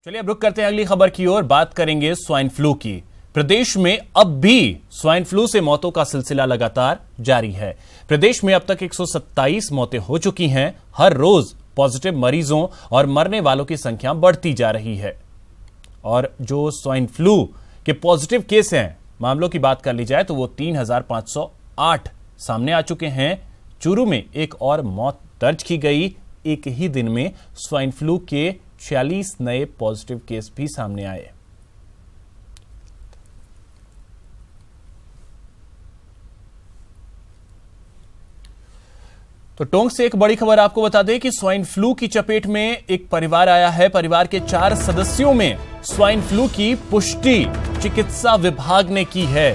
चलिए अब रुक करते हैं अगली खबर की ओर। बात करेंगे स्वाइन फ्लू की। प्रदेश में अब भी स्वाइन फ्लू से मौतों का सिलसिला लगातार जारी है। प्रदेश में अब तक 127 मौतें हो चुकी हैं। हर रोज पॉजिटिव मरीजों और मरने वालों की संख्या बढ़ती जा रही है। और जो स्वाइन फ्लू के पॉजिटिव केस हैं, मामलों की बात कर ली जाए तो वो 3508 सामने आ चुके हैं। चूरू में एक और मौत दर्ज की गई। एक ही दिन में स्वाइन फ्लू के 46 नए पॉजिटिव केस भी सामने आए। तो टोंक से एक बड़ी खबर आपको बता दें कि स्वाइन फ्लू की चपेट में एक परिवार आया है। परिवार के 4 सदस्यों में स्वाइन फ्लू की पुष्टि चिकित्सा विभाग ने की है।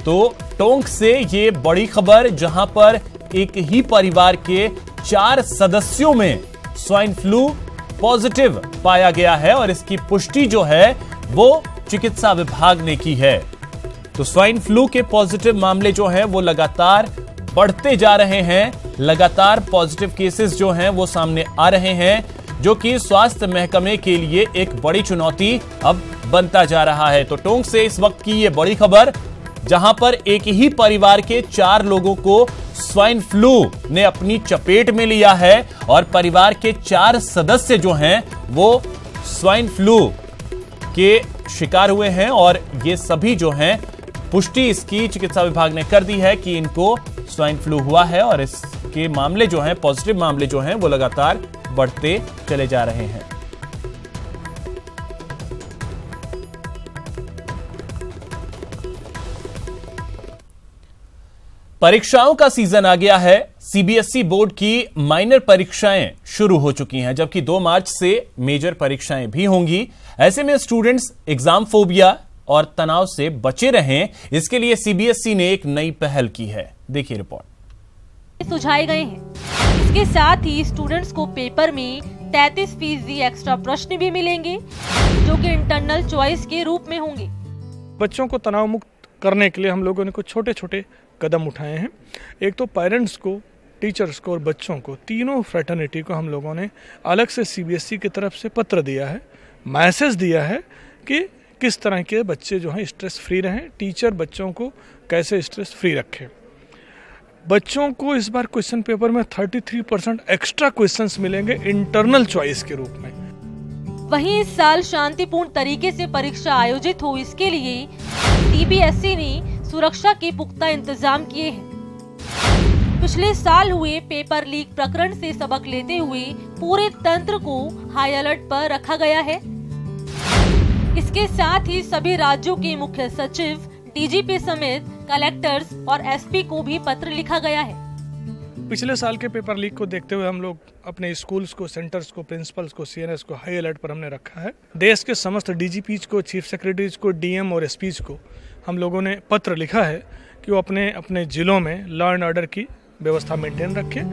तो टोंक से ये बड़ी खबर, जहां पर एक ही परिवार के 4 सदस्यों में स्वाइन फ्लू पॉजिटिव पाया गया है और इसकी पुष्टि जो है वो चिकित्सा विभाग ने की है। तो स्वाइन फ्लू के पॉजिटिव मामले जो हैं वो लगातार बढ़ते जा रहे हैं। लगातार पॉजिटिव केसेस जो हैं वो सामने आ रहे हैं, जो कि स्वास्थ्य महकमे के लिए एक बड़ी चुनौती अब बनता जा रहा है। तो टोंक से इस वक्त की ये बड़ी खबर, जहां पर एक ही परिवार के 4 लोगों को स्वाइन फ्लू ने अपनी चपेट में लिया है और परिवार के 4 सदस्य जो हैं वो स्वाइन फ्लू के शिकार हुए हैं। और ये सभी जो हैं, पुष्टि इसकी चिकित्सा विभाग ने कर दी है कि इनको स्वाइन फ्लू हुआ है और इसके मामले जो हैं, पॉजिटिव मामले जो हैं वो लगातार बढ़ते चले जा रहे हैं। परीक्षाओं का सीजन आ गया है। सीबीएसई बोर्ड की माइनर परीक्षाएं शुरू हो चुकी हैं, जबकि 2 मार्च से मेजर परीक्षाएं भी होंगी। ऐसे में स्टूडेंट्स एग्जाम फोबिया और तनाव से बचे रहें, इसके लिए सीबीएसई ने एक नई पहल की है। देखिए रिपोर्ट। सुझाए गए हैं। इसके साथ ही स्टूडेंट्स को पेपर में 33% एक्स्ट्रा प्रश्न भी मिलेंगे, जो कि इंटरनल चॉइस के रूप में होंगे। बच्चों को तनाव मुक्त करने के लिए हम लोगों ने कुछ छोटे छोटे कदम उठाए हैं। एक तो पेरेंट्स को, टीचर्स को और बच्चों को, तीनों फ्रेटर्निटी को हम लोगों ने अलग से सीबीएसई की तरफ से पत्र दिया है, मैसेज दिया है कि किस तरह के बच्चे जो हैं स्ट्रेस फ्री रहें, टीचर बच्चों को कैसे स्ट्रेस फ्री रखें। बच्चों को इस बार क्वेश्चन पेपर में 33% एक्स्ट्रा क्वेश्चंस मिलेंगे इंटरनल चॉइस के रूप में। वहीं इस साल शांतिपूर्ण तरीके से परीक्षा आयोजित हो, इसके लिए सीबीएसई ने सुरक्षा के पुख्ता इंतजाम किए हैं। पिछले साल हुए पेपर लीक प्रकरण से सबक लेते हुए पूरे तंत्र को हाई अलर्ट पर रखा गया है। इसके साथ ही सभी राज्यों के मुख्य सचिव, डीजीपी समेत कलेक्टर्स और एसपी को भी पत्र लिखा गया है। पिछले साल के पेपर लीक को देखते हुए हम लोग अपने स्कूल्स को, सेंटर्स को, प्रिंसिपल्स को, सीएनएस को हाई अलर्ट पर हमने रखा है। देश के समस्त डीजीपीज को, चीफ सेक्रेटरीज को, डीएम और एसपीज को हम लोगों ने पत्र लिखा है कि वो अपने अपने जिलों में लॉ एंड ऑर्डर की व्यवस्था मेंटेन रखें।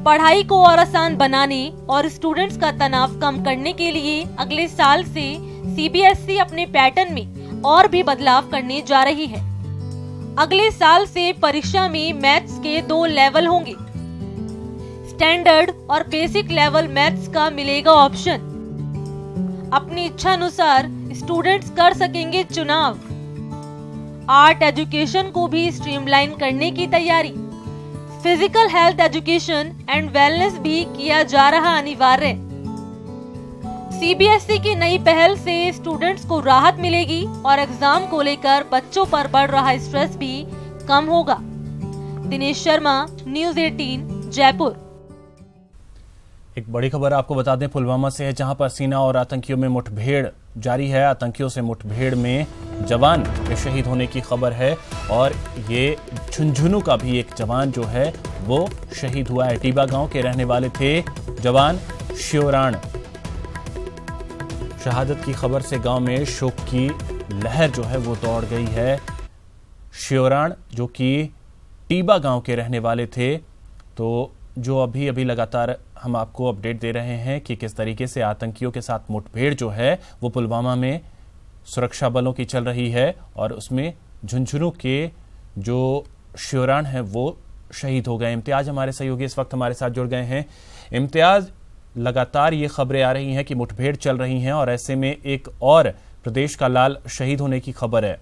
पढ़ाई को और आसान बनाने और स्टूडेंट्स का तनाव कम करने के लिए अगले साल से सीबीएसई अपने पैटर्न में और भी बदलाव करने जा रही है। अगले साल से परीक्षा में मैथ्स के 2 लेवल होंगे। स्टैंडर्ड और बेसिक लेवल मैथ्स का मिलेगा ऑप्शन। अपनी इच्छा अनुसार स्टूडेंट्स कर सकेंगे चुनाव। आर्ट एजुकेशन को भी स्ट्रीमलाइन करने की तैयारी। Physical health education and wellness भी किया जा रहा अनिवार्य। सीबीएसई की नई पहल से स्टूडेंट्स को राहत मिलेगी और एग्जाम को लेकर बच्चों पर बढ़ रहा स्ट्रेस भी कम होगा। दिनेश शर्मा, न्यूज़ 18, जयपुर। एक बड़ी खबर आपको बता दें पुलवामा से है, जहां पर सेना और आतंकियों में मुठभेड़ जारी है। आतंकियों से मुठभेड़ में जवान के शहीद होने की खबर है और ये झुंझुनू का भी एक जवान जो है वो शहीद हुआ है। टीबा गांव के रहने वाले थे जवान शिवराण। शहादत की खबर से गांव में शोक की लहर जो है वो दौड़ गई है। शिवराण जो कि टीबा गांव के रहने वाले थे, तो जो अभी लगातार हम आपको अपडेट दे रहे हैं कि किस तरीके से आतंकियों के साथ मुठभेड़ जो है वो पुलवामा में सुरक्षा बलों की चल रही है और उसमें झुंझुनू के जो शिवराण हैं वो शहीद हो गए। इम्तियाज हमारे सहयोगी इस वक्त हमारे साथ जुड़ गए हैं। इम्तियाज, लगातार ये खबरें आ रही हैं कि मुठभेड़ चल रही हैं और ऐसे में एक और प्रदेश का लाल शहीद होने की खबर है।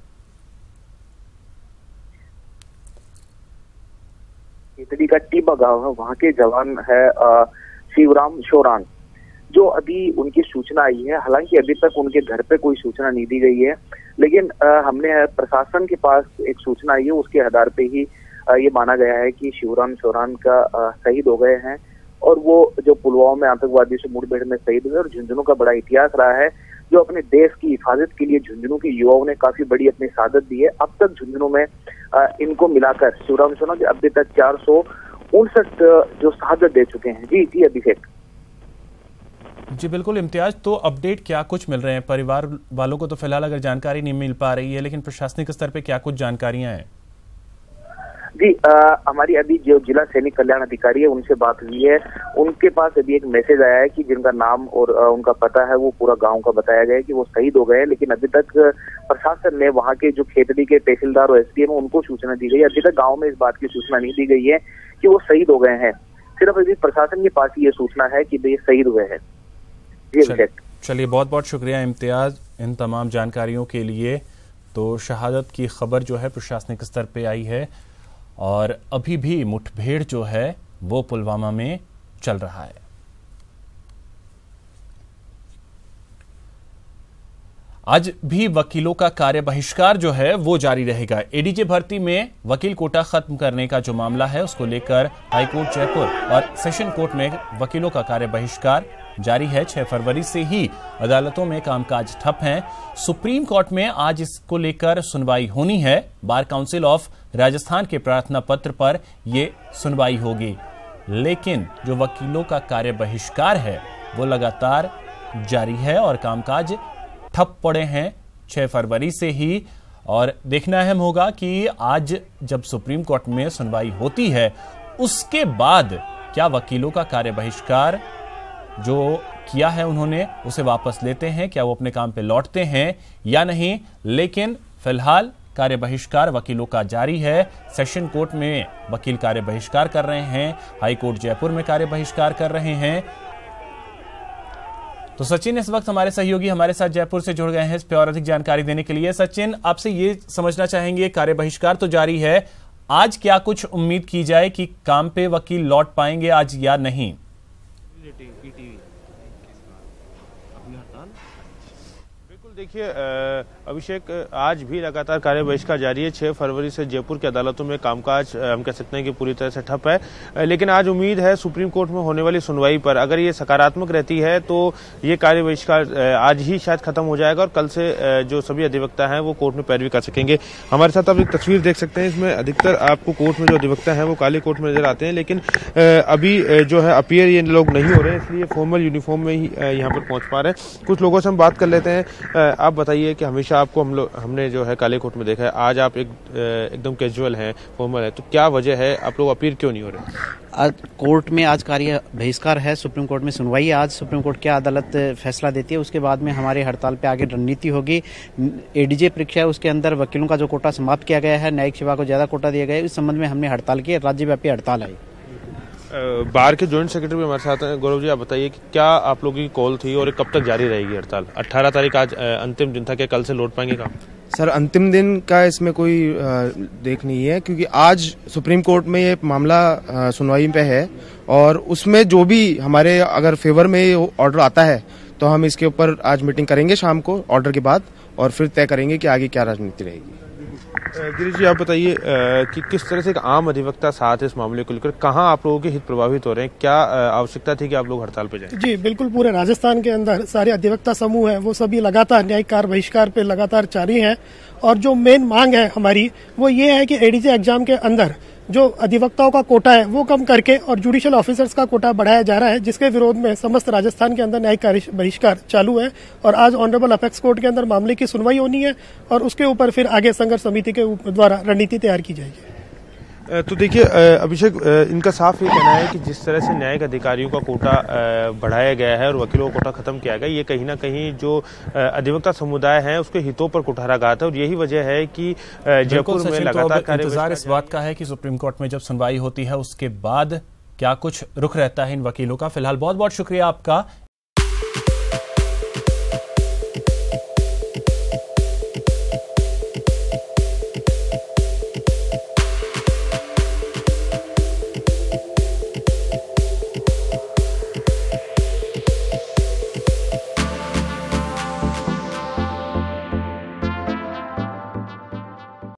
केतड़ी का टीबा गांव है, वहां के जवान है शिवराम शोरान, जो अभी उनकी सूचना आई है। हालांकि अभी तक उनके घर पे कोई सूचना नहीं दी गई है, लेकिन हमने प्रशासन के पास एक सूचना आई है, उसके आधार पे ही ये माना गया है कि शिवराम शोरान का शहीद हो गए हैं। और वो जो पुलवामा में आतंकवादी से मुठभेड़ में शहीद हुए, और झुंझुनू का बड़ा इतिहास रहा है, जो अपने देश की हिफाजत के लिए झुंझुनू के युवाओं ने काफी बड़ी अपनी शहादत दी है। अब तक झुंझुनू में इनको मिलाकर शिवराम शोरान अभी तक 459 जो शहादत दे चुके हैं। जी अभिषेक। जी बिल्कुल इम्तियाज, तो अपडेट क्या कुछ मिल रहे हैं? परिवार वालों को तो फिलहाल अगर जानकारी नहीं मिल पा रही है, लेकिन प्रशासनिक स्तर पे क्या कुछ जानकारियां हैं? जी हमारी अभी जो जिला सैनिक कल्याण अधिकारी है उनसे बात हुई है। उनके पास अभी एक मैसेज आया है कि जिनका नाम और उनका पता है वो पूरा गांव का बताया गया है कि वो शहीद हो गए हैं, लेकिन अभी तक प्रशासन ने वहां के जो खेतड़ी के तहसीलदार और एसडीएम उनको सूचना दी गई है। अभी तक गाँव में इस बात की सूचना नहीं दी गई है कि वो शहीद हो गए हैं। सिर्फ अभी प्रशासन के पास ये सूचना है कि वे शहीद हुए हैं। चलिए बहुत बहुत शुक्रिया इम्तियाज इन तमाम जानकारियों के लिए। तो शहादत की खबर जो है प्रशासनिक स्तर पे आई है और अभी भी मुठभेड़ जो है वो पुलवामा में चल रहा है। आज भी वकीलों का कार्य बहिष्कार जो है वो जारी रहेगा। एडीजे भर्ती में वकील कोटा खत्म करने का जो मामला है उसको लेकर हाईकोर्ट जयपुर और सेशन कोर्ट में वकीलों का कार्य बहिष्कार जारी है। 6 फरवरी से ही अदालतों में कामकाज ठप हैं। सुप्रीम कोर्ट में आज इसको लेकर सुनवाई होनी है। बार काउंसिल ऑफ राजस्थान के प्रार्थना पत्र पर यह सुनवाई होगी, लेकिन जो वकीलों का कार्य बहिष्कार है वो लगातार जारी है और कामकाज ठप पड़े हैं 6 फरवरी से ही। और देखना अहम होगा कि आज जब सुप्रीम कोर्ट में सुनवाई होती है उसके बाद क्या वकीलों का कार्य बहिष्कार जो किया है उन्होंने उसे वापस लेते हैं, क्या वो अपने काम पे लौटते हैं या नहीं। लेकिन फिलहाल कार्य बहिष्कार वकीलों का जारी है। सेशन कोर्ट में वकील कार्य बहिष्कार कर रहे हैं, हाई कोर्ट जयपुर में कार्य बहिष्कार कर रहे हैं। तो सचिन इस वक्त हमारे सहयोगी हमारे साथ जयपुर से जुड़ गए हैं इस पे और अधिक जानकारी देने के लिए। सचिन, आपसे ये समझना चाहेंगे, कार्य बहिष्कार तो जारी है, आज क्या कुछ उम्मीद की जाए कि काम पे वकील लौट पाएंगे आज या नहीं? देखिए अभिषेक, आज भी लगातार कार्य बहिष्कार जारी है। 6 फरवरी से जयपुर की अदालतों में कामकाज हम कह सकते हैं कि पूरी तरह से ठप है, लेकिन आज उम्मीद है सुप्रीम कोर्ट में होने वाली सुनवाई पर अगर ये सकारात्मक रहती है तो ये कार्य बहिष्कार आज ही शायद खत्म हो जाएगा और कल से जो सभी अधिवक्ता हैं वो कोर्ट में पैरवी कर सकेंगे। हमारे साथ आप एक तस्वीर देख सकते हैं, इसमें अधिकतर आपको कोर्ट में जो अधिवक्ता हैं वो काले कोर्ट में नजर आते हैं, लेकिन अभी जो है अपीयर ये लोग नहीं हो रहे हैं, इसलिए फॉर्मल यूनिफॉर्म में ही यहाँ पर पहुंच पा रहे हैं। कुछ लोगों से हम बात कर लेते हैं। आप बताइए कि हमेशा आपको हमने जो है काले कोर्ट में देखा है, आज आप एकदम कैजुअल हैं, फॉर्मल है, तो क्या वजह है, आप लोग अपील क्यों नहीं हो रहे? आज कोर्ट में आज कार्य बहिष्कार है, सुप्रीम कोर्ट में सुनवाई है। आज सुप्रीम कोर्ट क्या अदालत फैसला देती है उसके बाद में हमारे हड़ताल पे आगे रणनीति होगी। एडीजे परीक्षा है उसके अंदर वकीलों का जो कोटा समाप्त किया गया है, न्यायिक सेवा को ज्यादा कोटा दिया गया है, इस संबंध में हमने हड़ताल की, राज्यव्यापी हड़ताल है। बार के जॉइंट सेक्रेटरी हमारे साथ हैं, गौरव जी, आप बताइए कि क्या आप लोगों की कॉल थी और कब तक जारी रहेगी हड़ताल? 18 तारीख आज अंतिम दिन था, क्या कल से लौट पाएंगे काम? सर, अंतिम दिन का इसमें कोई देख नहीं है, क्योंकि आज सुप्रीम कोर्ट में ये मामला सुनवाई पे है और उसमें जो भी हमारे अगर फेवर में ऑर्डर आता है तो हम इसके ऊपर आज मीटिंग करेंगे शाम को ऑर्डर के बाद और फिर तय करेंगे कि आगे क्या राजनीति रहेगी। गिरीश जी, आप बताइए कि किस तरह से एक आम अधिवक्ता साथ इस मामले को लेकर कहाँ आप लोगों के हित प्रभावित हो रहे हैं, क्या आवश्यकता थी कि आप लोग हड़ताल पे जाएं? जी बिल्कुल, पूरे राजस्थान के अंदर सारे अधिवक्ता समूह है वो सभी लगातार न्यायिक कार्य बहिष्कार पे लगातार जारी है। और जो मेन मांग है हमारी वो ये है कि एडीजे एग्जाम के अंदर जो अधिवक्ताओं का कोटा है वो कम करके और जुडिशियल ऑफिसर्स का कोटा बढ़ाया जा रहा है, जिसके विरोध में समस्त राजस्थान के अंदर न्यायिक कार्य बहिष्कार चालू है। और आज ऑनरेबल अपेक्स कोर्ट के अंदर मामले की सुनवाई होनी है और उसके ऊपर फिर आगे संघर्ष समिति के द्वारा रणनीति तैयार की जाएगी। तो देखिए अभिषेक, इनका साफ ये कहना है कि जिस तरह से न्यायिक अधिकारियों का कोटा बढ़ाया गया है और वकीलों का कोटा खत्म किया गया, ये कहीं ना कहीं जो अधिवक्ता समुदाय है उसके हितों पर कुठाराघात है और यही वजह है कि जयपुर में लगातार इंतजार इस बात का है कि सुप्रीम कोर्ट में जब सुनवाई होती है उसके बाद क्या कुछ रुख रहता है इन वकीलों का। फिलहाल बहुत बहुत शुक्रिया आपका